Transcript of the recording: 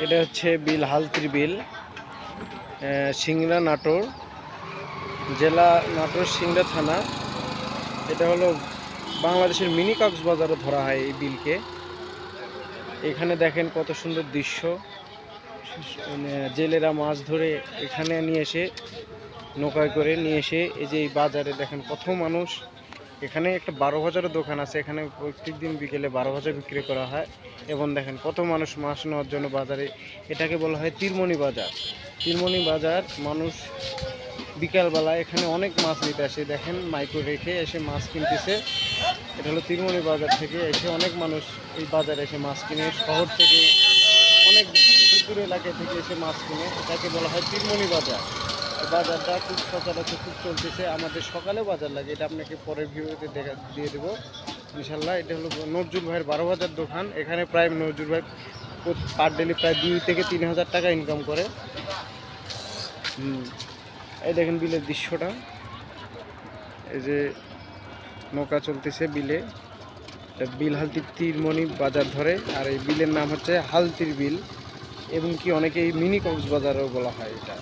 এটা হচ্ছে বিল হালতির বিল, সিংড়া নাটোর জেলা, নাটোর সিংড়া থানা। এটা হলো বাংলাদেশের মিনি কক্সবাজারও ধরা হয় এই বিলকে। এখানে দেখেন কত সুন্দর দৃশ্য, জেলেরা মাছ ধরে এখানে নিয়ে এসে নৌকায় করে নিয়ে এসে এই যে এই বাজারে দেখেন কত মানুষ। এখানে একটা 12 বাজারের দোকান আছে, এখানে প্রত্যেক দিন বিকেলে 12 বাজার বিক্রি করা হয়। এবং দেখেন কত মানুষ মাছ নেওয়ার জন্য বাজারে, এটাকে বলা হয় তিরমণি বাজার। তিরমণি বাজার মানুষ বিকালবেলা এখানে অনেক মাছ নিতে আসে, দেখেন মাইক্রো রেখে এসে মাছ কিনতেছে। এটা হলো তিরমণি বাজার থেকে এসে অনেক মানুষ এই বাজারে এসে মাছ কিনে, শহর থেকে অনেক দূর এলাকা থেকে এসে মাছ কিনে, এটাকে বলা হয় তিরমণি বাজার। বাজারটা খুব সচরাচর খুব চলতেছে, আমাদের সকালে বাজার লাগে, এটা আপনাকে পরের ভিডিওতে দিয়ে দেবো ইনশাল্লাহ। এটা হলো নজরুল ভাইয়ের 12 বাজার দোকান। এখানে প্রায় নজরুল ভাই পার ডেলি প্রায় 2 থেকে 3 হাজার টাকা ইনকাম করে। এই দেখেন বিলের দৃশ্যটা, এই যে নৌকা চলতেছে বিলে, বিল হালতির তিরমণি বাজার ধরে। আর এই বিলের নাম হচ্ছে হালতির বিল, এবং কি অনেকেই মিনি কক্সবাজারও বলা হয় এটা।